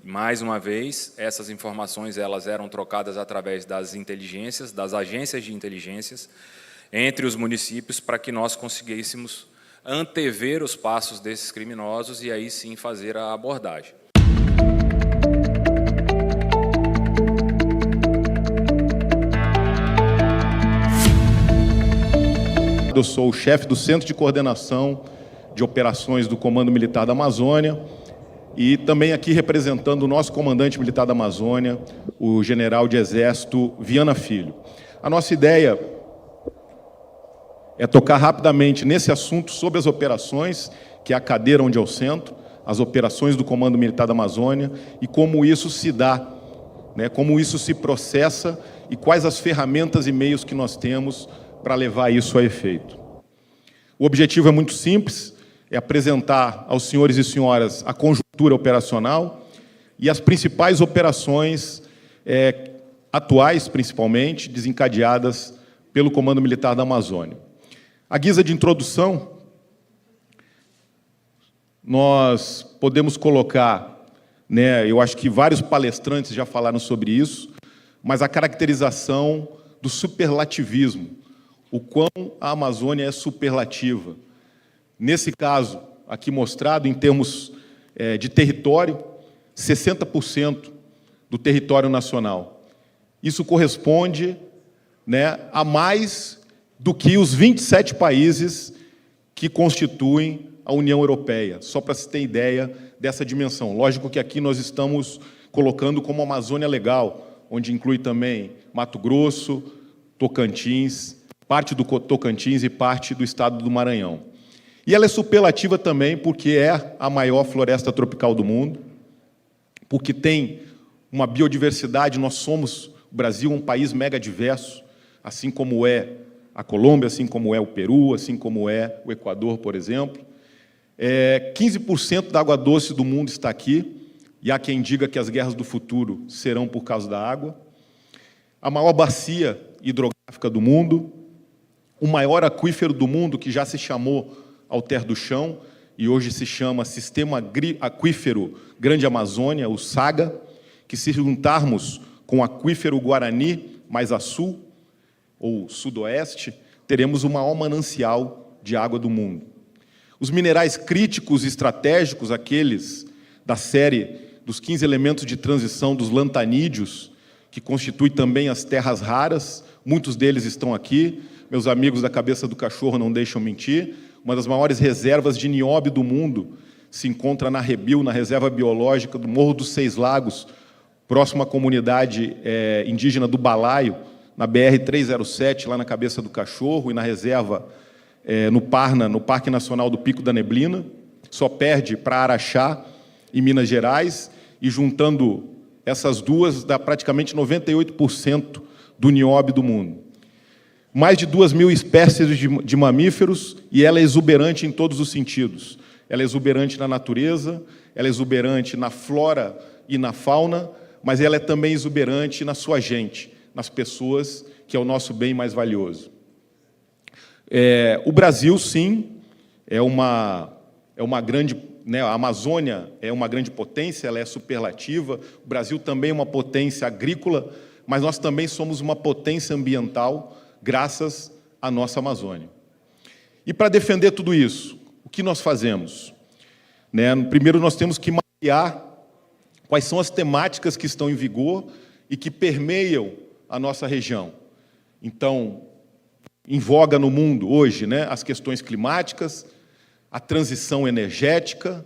Mais uma vez, essas informações elas eram trocadas através das inteligências, das agências de inteligências, entre os municípios, para que nós conseguíssemos antever os passos desses criminosos e aí sim fazer a abordagem. Eu sou o chefe do Centro de Coordenação de Operações do Comando Militar da Amazônia, e também aqui representando o nosso comandante militar da Amazônia, o general de Exército Viana Filho. A nossa ideia é tocar rapidamente nesse assunto sobre as operações, que é a cadeira onde eu sento, as operações do Comando Militar da Amazônia e como isso se dá, como isso se processa e quais as ferramentas e meios que nós temos para levar isso a efeito. O objetivo é muito simples, é apresentar aos senhores e senhoras a conjuntura operacional e as principais operações atuais, principalmente, desencadeadas pelo Comando Militar da Amazônia. À guisa de introdução, nós podemos colocar, eu acho que vários palestrantes já falaram sobre isso, mas a caracterização do superlativismo, o quão a Amazônia é superlativa. Nesse caso, aqui mostrado, em termos de território, 60% do território nacional. Isso corresponde a mais do que os 27 países que constituem a União Europeia, só para se ter ideia dessa dimensão. Lógico que aqui nós estamos colocando como Amazônia Legal, onde inclui também Mato Grosso, Tocantins, parte do Tocantins e parte do estado do Maranhão. E ela é superlativa também porque é a maior floresta tropical do mundo, porque tem uma biodiversidade. Nós somos, o Brasil, um país mega diverso, assim como é a Colômbia, assim como é o Peru, assim como é o Equador, por exemplo. 15% da água doce do mundo está aqui, e há quem diga que as guerras do futuro serão por causa da água. A maior bacia hidrográfica do mundo, o maior aquífero do mundo, que já se chamou Alter do Chão, e hoje se chama Sistema Aquífero Grande Amazônia, o SAGA, que se juntarmos com o aquífero Guarani, mais a sul, ou sudoeste, teremos o maior manancial de água do mundo. Os minerais críticos e estratégicos, aqueles da série dos 15 elementos de transição dos lantanídeos, que constitui também as terras raras, muitos deles estão aqui, meus amigos da Cabeça do Cachorro não deixam mentir, uma das maiores reservas de nióbio do mundo se encontra na Rebil, na reserva biológica do Morro dos Seis Lagos, próximo à comunidade indígena do Balaio, na BR-307, lá na Cabeça do Cachorro, e na reserva no Parque Nacional do Pico da Neblina, só perde para Araxá, em Minas Gerais, e juntando essas duas, dá praticamente 98% do nióbio do mundo. Mais de 2.000 espécies de mamíferos, e ela é exuberante em todos os sentidos. Ela é exuberante na natureza, ela é exuberante na flora e na fauna, mas ela é também exuberante na sua gente, nas pessoas, que é o nosso bem mais valioso. O Brasil, sim, é uma grande... A Amazônia é uma grande potência, ela é superlativa, o Brasil também é uma potência agrícola, mas nós também somos uma potência ambiental, graças à nossa Amazônia. E para defender tudo isso, o que nós fazemos? Primeiro, nós temos que mapear quais são as temáticas que estão em vigor e que permeiam a nossa região. Então, em voga no mundo hoje, as questões climáticas, a transição energética,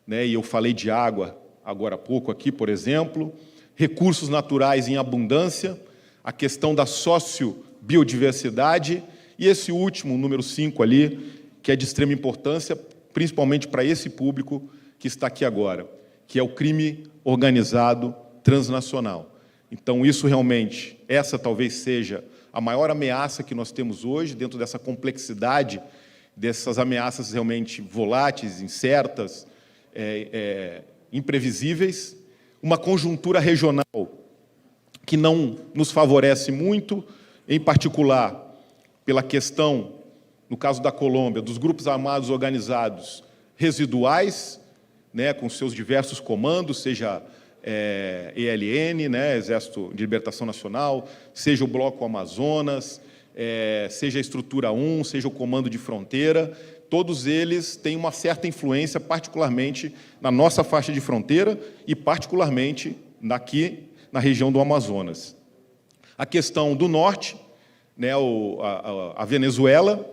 e eu falei de água agora há pouco aqui, por exemplo, recursos naturais em abundância, a questão da sociobiodiversidade e esse último, número 5 ali, que é de extrema importância, principalmente para esse público que está aqui agora, que é o crime organizado transnacional. Então, isso realmente, essa talvez seja a maior ameaça que nós temos hoje, dentro dessa complexidade, dessas ameaças realmente voláteis, incertas, imprevisíveis, uma conjuntura regional que não nos favorece muito, em particular pela questão, no caso da Colômbia, dos grupos armados organizados residuais, com seus diversos comandos, seja ELN, Exército de Libertação Nacional, seja o Bloco Amazonas, seja a Estrutura 1, seja o Comando de Fronteira, todos eles têm uma certa influência, particularmente na nossa faixa de fronteira e particularmente aqui na região do Amazonas. A questão do norte, a Venezuela,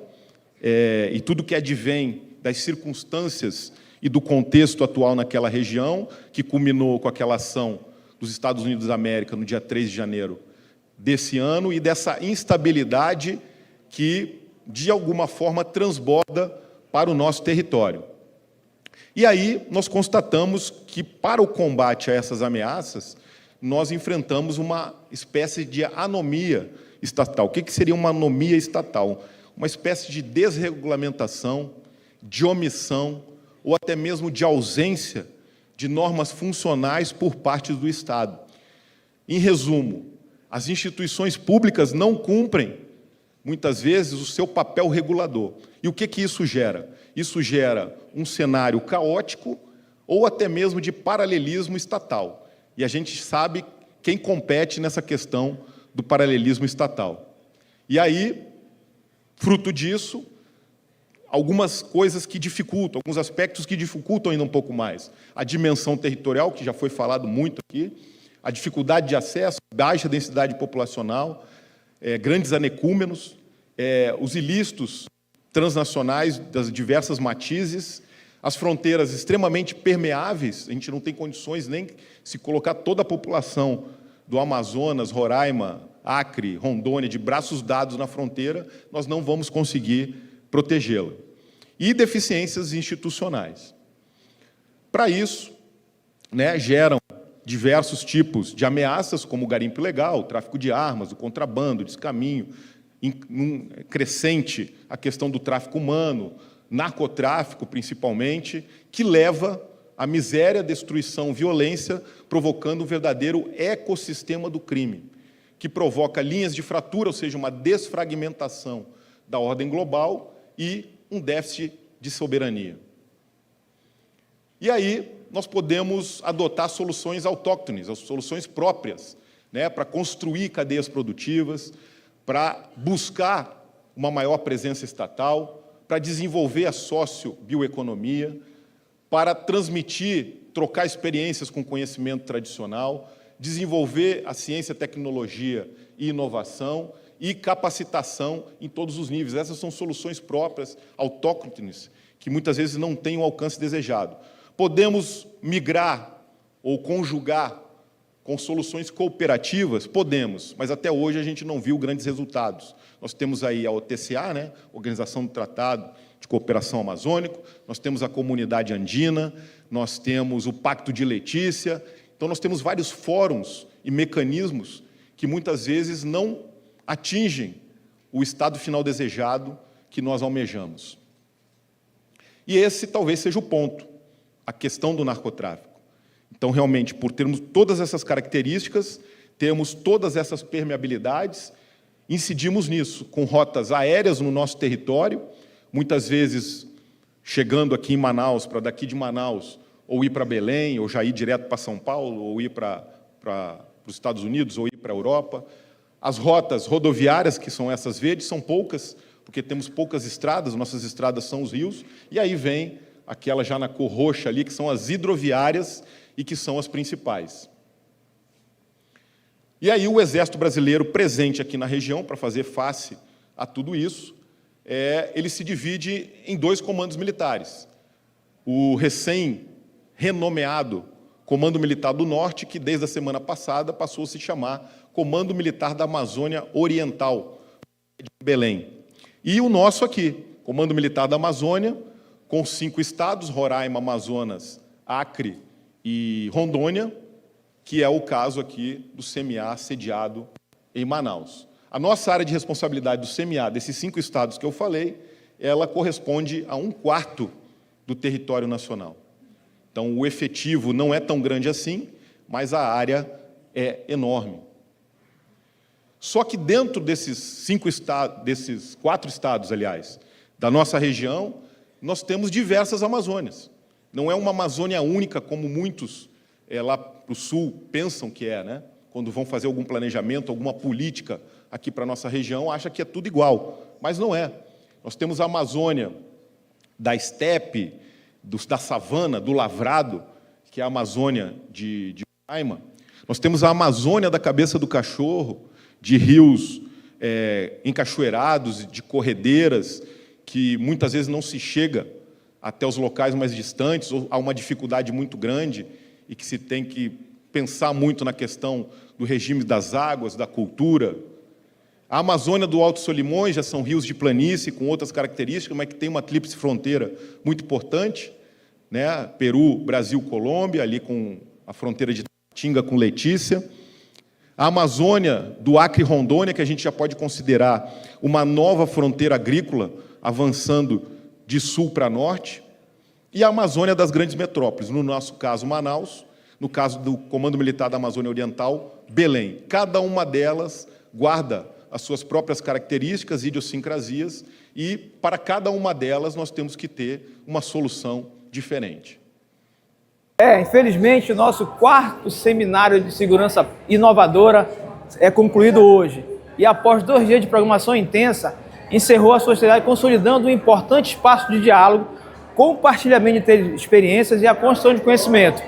e tudo que advém das circunstâncias e do contexto atual naquela região, que culminou com aquela ação dos Estados Unidos da América no dia 3 de janeiro desse ano, e dessa instabilidade que, de alguma forma, transborda para o nosso território. E aí nós constatamos que, para o combate a essas ameaças, nós enfrentamos uma espécie de anomia estatal. O que seria uma anomia estatal? Uma espécie de desregulamentação, de omissão, ou até mesmo de ausência de normas funcionais por parte do Estado. Em resumo, as instituições públicas não cumprem, muitas vezes, o seu papel regulador. E o que isso gera? Isso gera um cenário caótico ou até mesmo de paralelismo estatal. E a gente sabe quem compete nessa questão do paralelismo estatal. E aí, fruto disso, algumas coisas que dificultam, alguns aspectos que dificultam ainda um pouco mais. A dimensão territorial, que já foi falado muito aqui, a dificuldade de acesso, baixa densidade populacional, grandes anecúmenos, os ilícitos transnacionais das diversas matizes, as fronteiras extremamente permeáveis, a gente não tem condições nem se colocar toda a população do Amazonas, Roraima, Acre, Rondônia, de braços dados na fronteira, nós não vamos conseguir protegê-la. E deficiências institucionais. Para isso, geram diversos tipos de ameaças, como o garimpo ilegal, o tráfico de armas, o contrabando, o descaminho, crescente a questão do tráfico humano, narcotráfico, principalmente, que leva à miséria, destruição, violência, provocando um verdadeiro ecossistema do crime, que provoca linhas de fratura, ou seja, uma desfragmentação da ordem global e um déficit de soberania. E aí nós podemos adotar soluções autóctones, soluções próprias, né, para construir cadeias produtivas, para buscar uma maior presença estatal, para desenvolver a sociobioeconomia, para transmitir, trocar experiências com conhecimento tradicional, desenvolver a ciência, tecnologia e inovação e capacitação em todos os níveis. Essas são soluções próprias, autóctones, que muitas vezes não têm o alcance desejado. Podemos migrar ou conjugar com soluções cooperativas? Podemos, mas até hoje a gente não viu grandes resultados. Nós temos aí a OTCA, né, Organização do Tratado de Cooperação Amazônico, nós temos a Comunidade Andina, nós temos o Pacto de Letícia. Então, nós temos vários fóruns e mecanismos que muitas vezes não atingem o estado final desejado que nós almejamos. E esse talvez seja o ponto, a questão do narcotráfico. Então, realmente, por termos todas essas características, temos todas essas permeabilidades, incidimos nisso, com rotas aéreas no nosso território, muitas vezes chegando aqui em Manaus, para daqui de Manaus, ou ir para Belém, ou já ir direto para São Paulo, ou ir para os Estados Unidos, ou ir para a Europa. As rotas rodoviárias, que são essas verdes, são poucas, porque temos poucas estradas, nossas estradas são os rios, e aí vem aquela já na cor roxa ali, que são as hidroviárias e que são as principais. E aí o Exército Brasileiro presente aqui na região, para fazer face a tudo isso, ele se divide em 2 comandos militares. O recém-renomeado Comando Militar do Norte, que desde a semana passada passou a se chamar Comando Militar da Amazônia Oriental, de Belém. E o nosso aqui, Comando Militar da Amazônia, com 5 estados, Roraima, Amazonas, Acre e Rondônia, que é o caso aqui do CMA sediado em Manaus. A nossa área de responsabilidade do CMA, desses 5 estados que eu falei, ela corresponde a 1/4 do território nacional. Então, o efetivo não é tão grande assim, mas a área é enorme. Só que dentro desses 4 estados, aliás, da nossa região, nós temos diversas Amazônias. Não é uma Amazônia única, como muitos lá para o sul pensam que é, né? Quando vão fazer algum planejamento, alguma política aqui para a nossa região, acha que é tudo igual, mas não é. Nós temos a Amazônia da estepe, da savana, do lavrado, que é a Amazônia de Roraima. Nós temos a Amazônia da cabeça do cachorro, de rios encachoeirados, de corredeiras, que muitas vezes não se chega até os locais mais distantes, ou há uma dificuldade muito grande, e que se tem que pensar muito na questão do regime das águas, da cultura. A Amazônia do Alto Solimões já são rios de planície com outras características, mas que tem uma tríplice fronteira muito importante, né? Peru, Brasil, Colômbia, ali com a fronteira de Tatinga com Letícia. A Amazônia do Acre e Rondônia, que a gente já pode considerar uma nova fronteira agrícola, avançando de sul para norte. E a Amazônia das grandes metrópoles, no nosso caso, Manaus, no caso do Comando Militar da Amazônia Oriental, Belém. Cada uma delas guarda as suas próprias características, idiosincrasias, e para cada uma delas nós temos que ter uma solução diferente. Infelizmente, o nosso 4º Seminário de Segurança Inovadora é concluído hoje. E após 2 dias de programação intensa, encerrou a sociedade consolidando um importante espaço de diálogo, compartilhamento de experiências e a construção de conhecimento.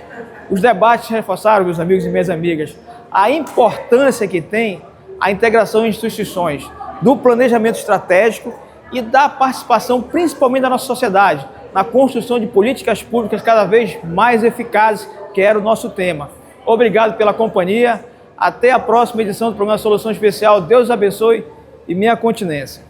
Os debates reforçaram, meus amigos e minhas amigas, a importância que tem a integração em instituições, do planejamento estratégico e da participação, principalmente da nossa sociedade, na construção de políticas públicas cada vez mais eficazes, que era o nosso tema. Obrigado pela companhia. Até a próxima edição do programa Solução Especial. Deus abençoe e minha continência.